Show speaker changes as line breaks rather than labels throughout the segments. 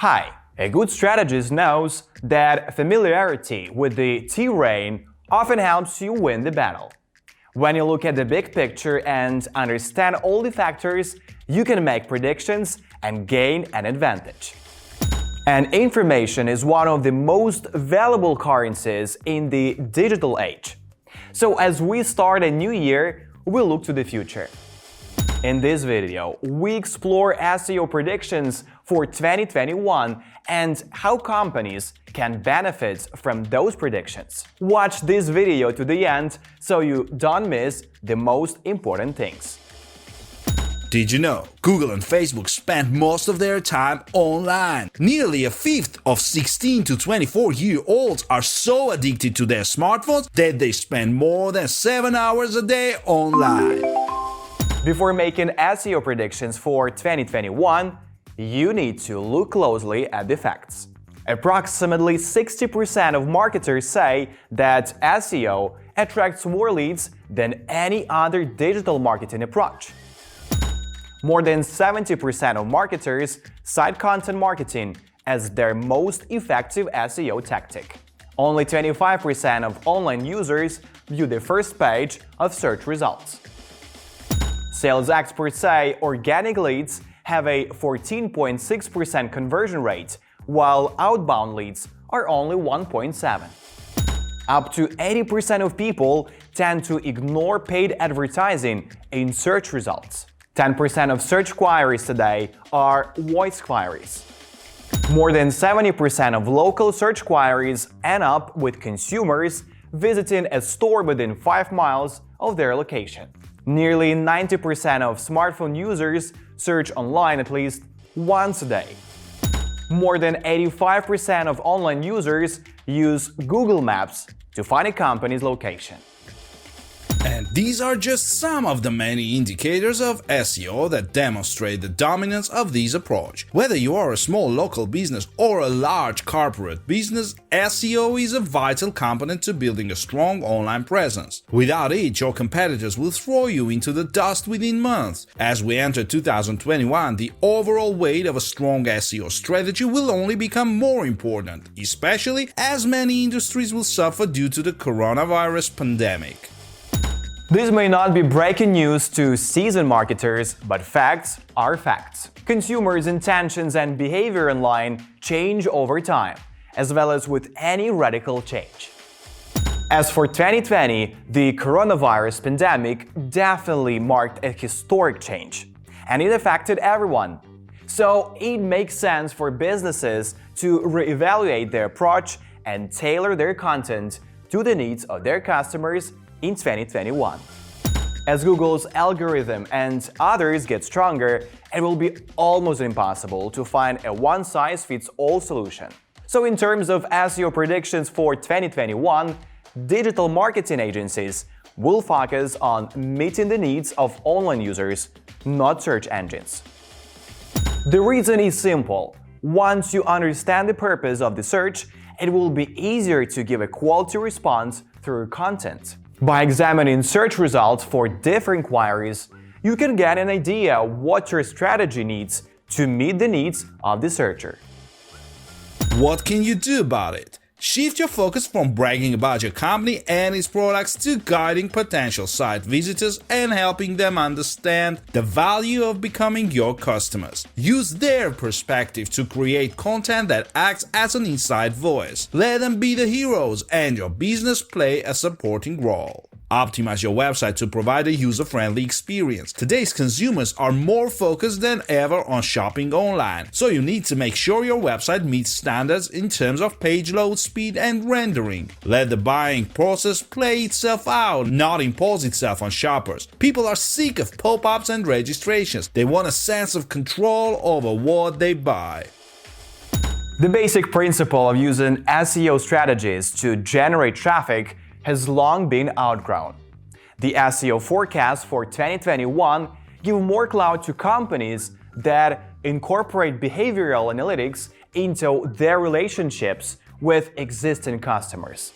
Hi, a good strategist knows that familiarity with the terrain often helps you win the battle. When you look at the big picture and understand all the factors, you can make predictions and gain an advantage. And information is one of the most valuable currencies in the digital age. So as we start a new year, we look to the future. In this video, we explore SEO predictions for 2021 and how companies can benefit from those predictions. Watch this video to the end so you don't miss the most important things.
Did you know Google and Facebook spend most of their time online? Nearly a fifth of 16 to 24-year-olds are so addicted to their smartphones that they spend more than 7 hours a day online.
Before making SEO predictions for 2021, you need to look closely at the facts. Approximately 60% of marketers say that SEO attracts more leads than any other digital marketing approach. More than 70% of marketers cite content marketing as their most effective SEO tactic. Only 25% of online users view the first page of search results. Sales experts say organic leads have a 14.6% conversion rate, while outbound leads are only 1.7%. Up to 80% of people tend to ignore paid advertising in search results. 10% of search queries today are voice queries. More than 70% of local search queries end up with consumers visiting a store within 5 miles of their location. Nearly 90% of smartphone users search online at least once a day. More than 85% of online users use Google Maps to find a company's location.
And these are just some of the many indicators of SEO that demonstrate the dominance of this approach. Whether you are a small local business or a large corporate business, SEO is a vital component to building a strong online presence. Without it, your competitors will throw you into the dust within months. As we enter 2021, the overall weight of a strong SEO strategy will only become more important, especially as many industries will suffer due to the coronavirus pandemic.
This may not be breaking news to seasoned marketers, but facts are facts. Consumers' intentions and behavior online change over time, as well as with any radical change. As for 2020, the coronavirus pandemic definitely marked a historic change, and it affected everyone. So it makes sense for businesses to reevaluate their approach and tailor their content to the needs of their customers in 2021. As Google's algorithm and others get stronger, it will be almost impossible to find a one-size-fits-all solution. So in terms of SEO predictions for 2021, digital marketing agencies will focus on meeting the needs of online users, not search engines. The reason is simple. Once you understand the purpose of the search, it will be easier to give a quality response through content. By examining search results for different queries, you can get an idea what your strategy needs to meet the needs of the searcher.
What can you do about it? Shift your focus from bragging about your company and its products to guiding potential site visitors and helping them understand the value of becoming your customers. Use their perspective to create content that acts as an inside voice. Let them be the heroes and your business play a supporting role. Optimize your website to provide a user-friendly experience. Today's consumers are more focused than ever on shopping online, so you need to make sure your website meets standards in terms of page load speed and rendering. Let the buying process play itself out, not impose itself on shoppers. People are sick of pop-ups and registrations. They want a sense of control over what they buy.
The basic principle of using SEO strategies to generate traffic has long been outgrown. The SEO forecast for 2021 give more clout to companies that incorporate behavioral analytics into their relationships with existing customers.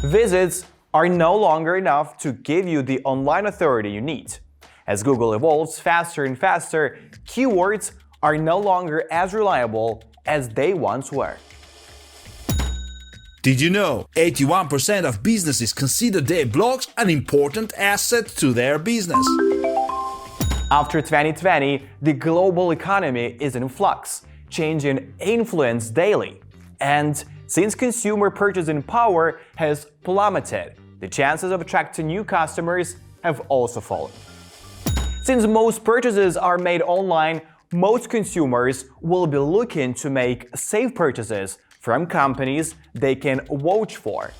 Visits are no longer enough to give you the online authority you need. As Google evolves faster and faster, keywords are no longer as reliable as they once were.
Did you know 81% of businesses consider their blogs an important asset to their business?
After 2020, the global economy is in flux, changing influence daily. And since consumer purchasing power has plummeted, the chances of attracting new customers have also fallen. Since most purchases are made online, most consumers will be looking to make safe purchases from companies they can vouch for.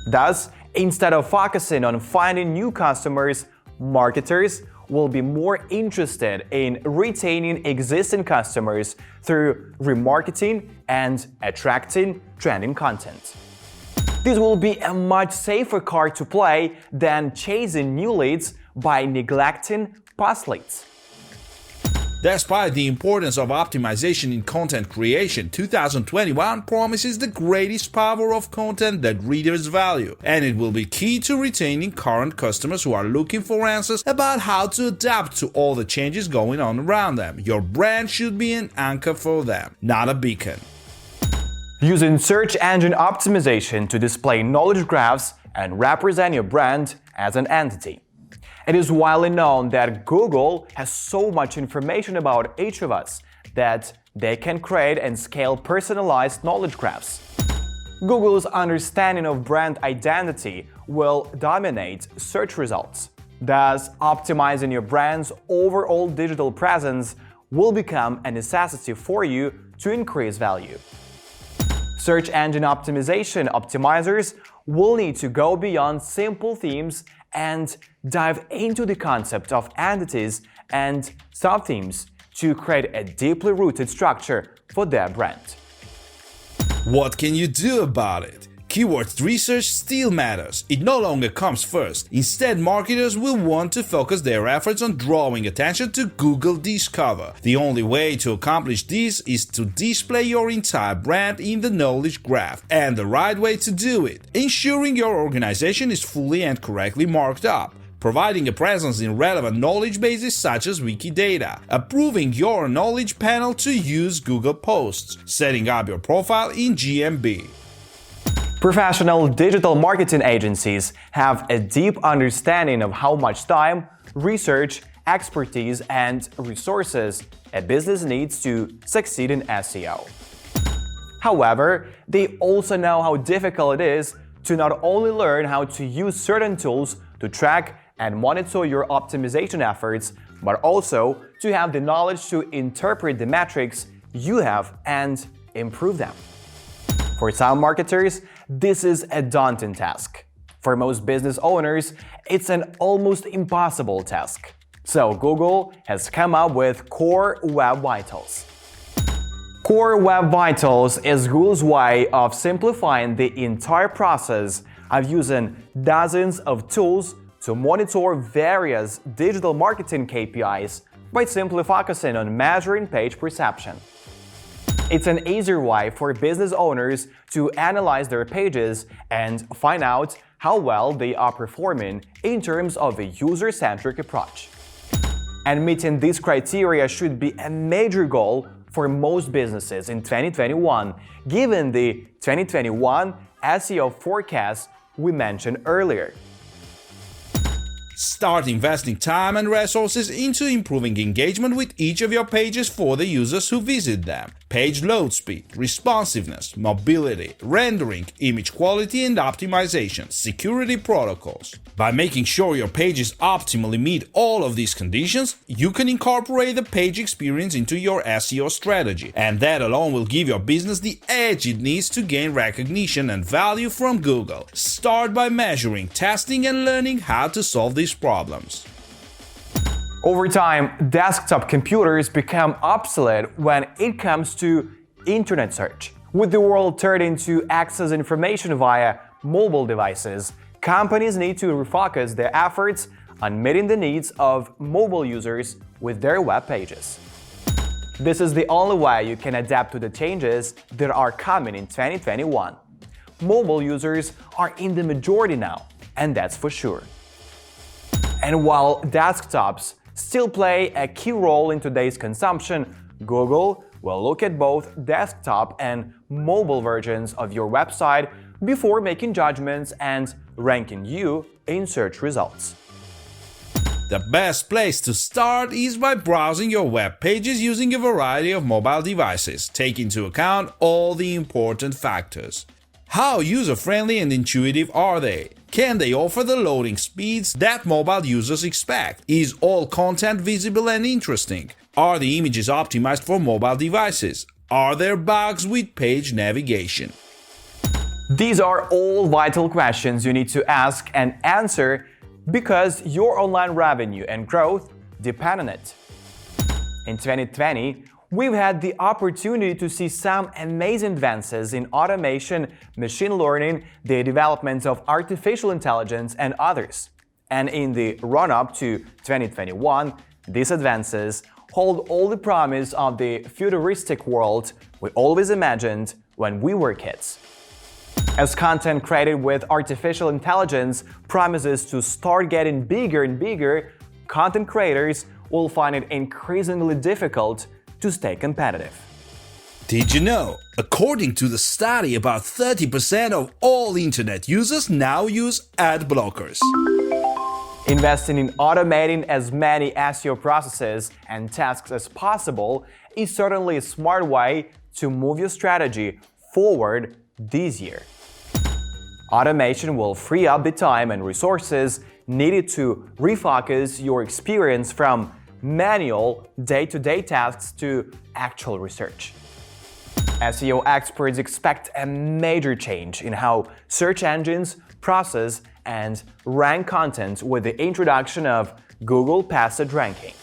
Thus, instead of focusing on finding new customers, marketers will be more interested in retaining existing customers through remarketing and attracting trending content. This will be a much safer card to play than chasing new leads by neglecting past leads.
Despite the importance of optimization in content creation, 2021 promises the greatest power of content that readers value, and it will be key to retaining current customers who are looking for answers about how to adapt to all the changes going on around them. Your brand should be an anchor for them, not a beacon.
Using search engine optimization to display knowledge graphs and represent your brand as an entity. It is widely known that Google has so much information about each of us that they can create and scale personalized knowledge graphs. Google's understanding of brand identity will dominate search results. Thus, optimizing your brand's overall digital presence will become a necessity for you to increase value. Search engine optimization optimizers will need to go beyond simple themes and dive into the concept of entities and sub-themes to create a deeply rooted structure for their brand.
What can you do about it? Keywords research still matters. It no longer comes first. Instead, marketers will want to focus their efforts on drawing attention to Google Discover. The only way to accomplish this is to display your entire brand in the knowledge graph, and the right way to do it, ensuring your organization is fully and correctly marked up, providing a presence in relevant knowledge bases such as Wikidata, approving your knowledge panel to use Google Posts, setting up your profile in GMB.
Professional digital marketing agencies have a deep understanding of how much time, research, expertise, and resources a business needs to succeed in SEO. However, they also know how difficult it is to not only learn how to use certain tools to track and monitor your optimization efforts, but also to have the knowledge to interpret the metrics you have and improve them. For some marketers, this is a daunting task. For most business owners, it's an almost impossible task. So Google has come up with Core Web Vitals. Core Web Vitals is Google's way of simplifying the entire process of using dozens of tools to monitor various digital marketing KPIs by simply focusing on measuring page perception. It's an easier way for business owners to analyze their pages and find out how well they are performing in terms of a user-centric approach. And meeting these criteria should be a major goal for most businesses in 2021, given the 2021 SEO forecast we mentioned earlier.
Start investing time and resources into improving engagement with each of your pages for the users who visit them. Page load speed, responsiveness, mobility, rendering, image quality and optimization, security protocols. By making sure your pages optimally meet all of these conditions, you can incorporate the page experience into your SEO strategy, and that alone will give your business the edge it needs to gain recognition and value from Google. Start by measuring, testing and learning how to solve these problems.
Over time, desktop computers become obsolete when it comes to internet search. With the world turning to access information via mobile devices, companies need to refocus their efforts on meeting the needs of mobile users with their web pages. This is the only way you can adapt to the changes that are coming in 2021. Mobile users are in the majority now, and that's for sure. And while desktops still play a key role in today's consumption, Google will look at both desktop and mobile versions of your website before making judgments and ranking you in search results.
The best place to start is by browsing your web pages using a variety of mobile devices, take into account all the important factors. How user-friendly and intuitive are they? Can they offer the loading speeds that mobile users expect? Is all content visible and interesting? Are the images optimized for mobile devices? Are there bugs with page navigation?
These are all vital questions you need to ask and answer because your online revenue and growth depend on it. In 2020, we've had the opportunity to see some amazing advances in automation, machine learning, the development of artificial intelligence, and others. And in the run-up to 2021, these advances hold all the promise of the futuristic world we always imagined when we were kids. As content created with artificial intelligence promises to start getting bigger and bigger, content creators will find it increasingly difficult to stay competitive.
Did you know? According to the study, about 30% of all internet users now use ad blockers.
Investing in automating as many SEO processes and tasks as possible is certainly a smart way to move your strategy forward this year. Automation will free up the time and resources needed to refocus your experience from manual day-to-day tasks to actual research. SEO experts expect a major change in how search engines process and rank content with the introduction of Google Passage Ranking.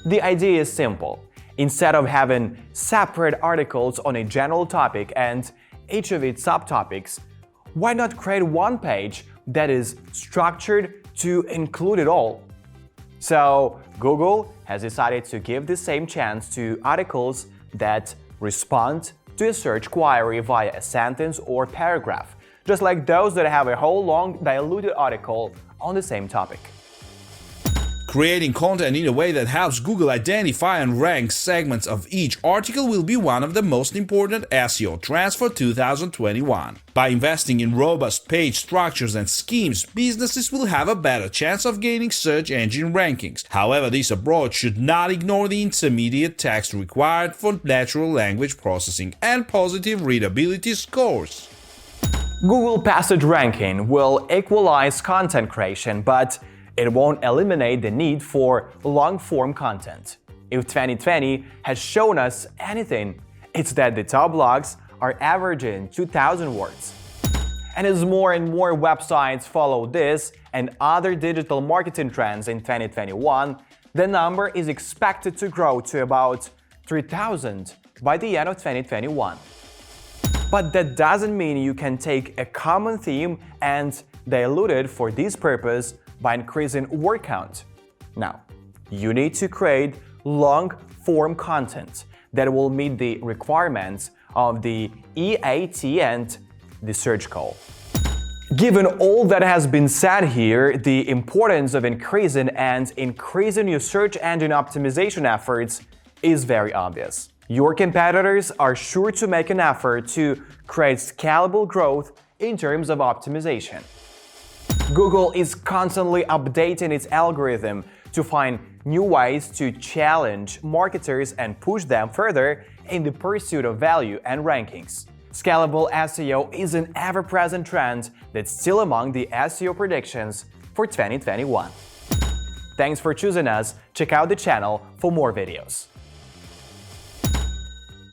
The idea is simple. Instead of having separate articles on a general topic and each of its subtopics, why not create one page that is structured to include it all? So, Google has decided to give the same chance to articles that respond to a search query via a sentence or paragraph, just like those that have a whole long diluted article on the same topic.
Creating content in a way that helps Google identify and rank segments of each article will be one of the most important SEO trends for 2021. By investing in robust page structures and schemes, businesses will have a better chance of gaining search engine rankings. However, this approach should not ignore the intermediate text required for natural language processing and positive readability scores.
Google Passage Ranking will equalize content creation, but it won't eliminate the need for long-form content. If 2020 has shown us anything, it's that the top blogs are averaging 2,000 words. And as more and more websites follow this and other digital marketing trends in 2021, the number is expected to grow to about 3,000 by the end of 2021. But that doesn't mean you can take a common theme and dilute it for this purpose by increasing word count. Now, you need to create long-form content that will meet the requirements of the EAT and the search call. Given all that has been said here, the importance of increasing your search engine optimization efforts is very obvious. Your competitors are sure to make an effort to create scalable growth in terms of optimization. Google is constantly updating its algorithm to find new ways to challenge marketers and push them further in the pursuit of value and rankings. Scalable SEO is an ever-present trend that's still among the SEO predictions for 2021. Thanks for choosing us. Check out the channel for more videos.